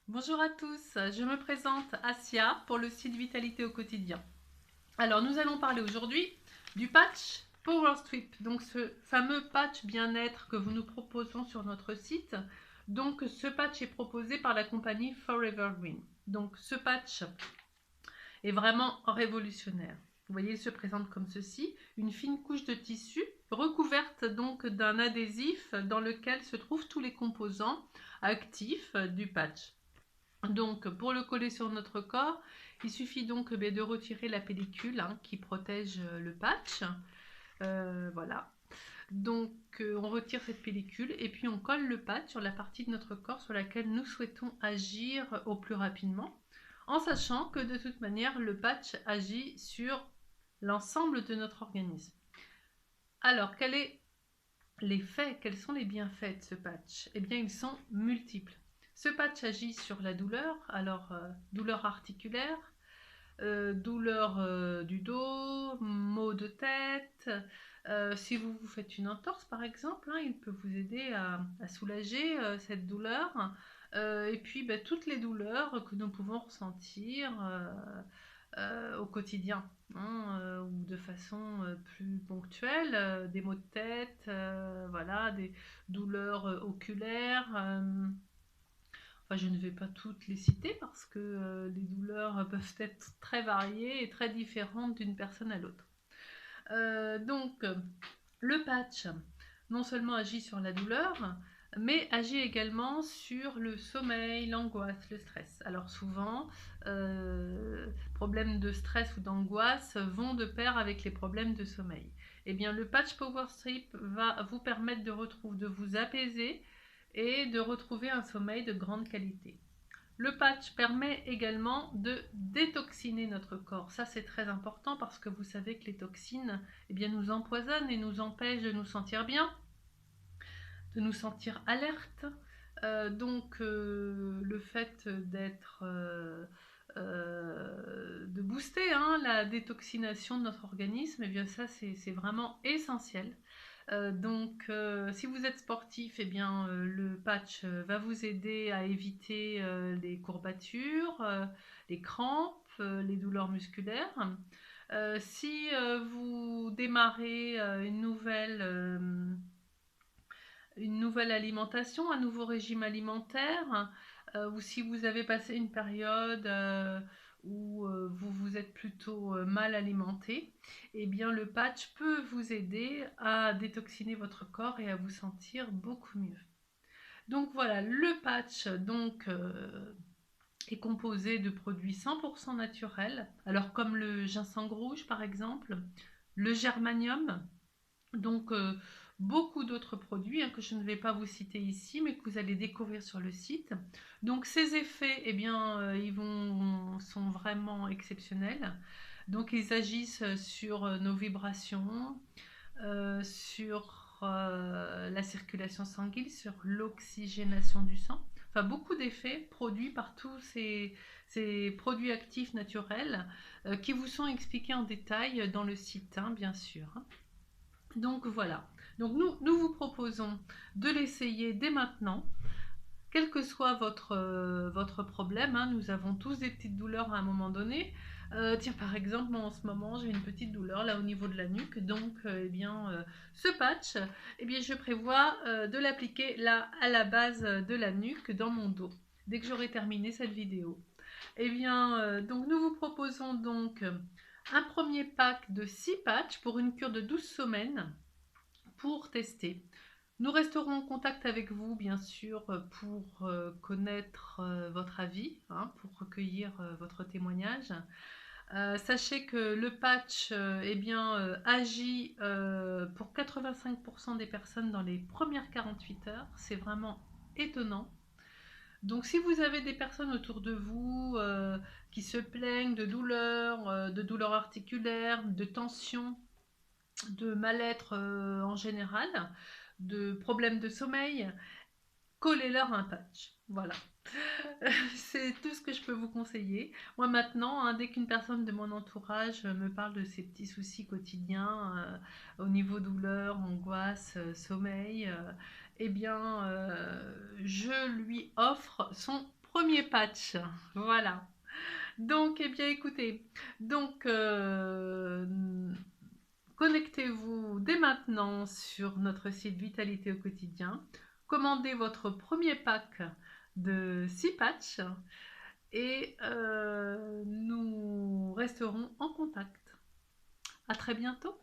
Bonjour à tous, je me présente Asia pour le site Vitalité au quotidien. Alors nous allons parler aujourd'hui du patch Power Strip, donc ce fameux patch bien-être que nous proposons sur notre site. Donc ce patch est proposé par la compagnie Forever Green. Donc ce patch est vraiment révolutionnaire. Vous voyez, il se présente comme ceci, une fine couche de tissu recouverte donc d'un adhésif dans lequel se trouvent tous les composants actifs du patch. Donc, pour le coller sur notre corps, il suffit donc de retirer la pellicule qui protège le patch. Voilà. Donc, on retire cette pellicule et puis on colle le patch sur la partie de notre corps sur laquelle nous souhaitons agir au plus rapidement, en sachant que de toute manière, le patch agit sur l'ensemble de notre organisme. Alors, quel est l'effet, quels sont les bienfaits de ce patch? Eh bien, ils sont multiples. Ce patch agit sur la douleur, alors douleur articulaire, douleur du dos, maux de tête. Si vous vous faites une entorse par exemple, il peut vous aider à soulager cette douleur. Et puis toutes les douleurs que nous pouvons ressentir au quotidien, ou de façon plus ponctuelle, des maux de tête, voilà, des douleurs oculaires. Enfin, je ne vais pas toutes les citer parce que les douleurs peuvent être très variées et très différentes d'une personne à l'autre. Donc, le patch non seulement agit sur la douleur, mais agit également sur le sommeil, l'angoisse, le stress. Alors souvent, problèmes de stress ou d'angoisse vont de pair avec les problèmes de sommeil. Eh bien, le patch Power Strip va vous permettre de vous apaiser et de retrouver un sommeil de grande qualité. Le patch permet également de détoxiner notre corps. Ça, c'est très important parce que vous savez que les toxines nous empoisonnent et nous empêchent de nous sentir bien, de nous sentir alerte. Le fait de booster la détoxination de notre organisme, ça c'est vraiment essentiel. Si vous êtes sportif, le patch va vous aider à éviter les courbatures, les crampes, les douleurs musculaires. Si vous démarrez une nouvelle alimentation, un nouveau régime alimentaire, ou si vous avez passé une période où vous vous êtes plutôt mal alimenté, eh bien le patch peut vous aider à détoxiner votre corps et à vous sentir beaucoup mieux. Donc voilà, le patch est composé de produits 100% naturels, alors comme le ginseng rouge par exemple, le germanium, donc beaucoup d'autres produits que je ne vais pas vous citer ici, mais que vous allez découvrir sur le site. Donc ces effets, sont vraiment exceptionnels. Donc ils agissent sur nos vibrations, sur la circulation sanguine, sur l'oxygénation du sang. Enfin, beaucoup d'effets produits par tous ces produits actifs naturels qui vous sont expliqués en détail dans le site, bien sûr. Donc voilà. Donc nous vous proposons de l'essayer dès maintenant, quel que soit votre problème. Nous avons tous des petites douleurs à un moment donné. Tiens, par exemple, moi en ce moment, j'ai une petite douleur là au niveau de la nuque. Donc, ce patch, je prévois de l'appliquer là à la base de la nuque, dans mon dos, dès que j'aurai terminé cette vidéo. Donc nous vous proposons donc un premier pack de 6 patchs pour une cure de 12 semaines pour tester. Nous resterons en contact avec vous, bien sûr, pour connaître votre avis, pour recueillir votre témoignage. Sachez que le patch agit pour 85% des personnes dans les premières 48 heures. C'est vraiment étonnant. Donc si vous avez des personnes autour de vous qui se plaignent de douleurs articulaires, de tensions, de mal-être en général, de problèmes de sommeil, collez-leur un patch. Voilà. C'est tout ce que je peux vous conseiller. Moi maintenant, dès qu'une personne de mon entourage me parle de ses petits soucis quotidiens au niveau douleur, angoisse, sommeil, je lui offre son premier patch. Voilà. Donc, eh bien, écoutez, donc connectez-vous dès maintenant sur notre site Vitalité au quotidien. Commandez votre premier pack de 6 patchs et nous resterons en contact. À très bientôt.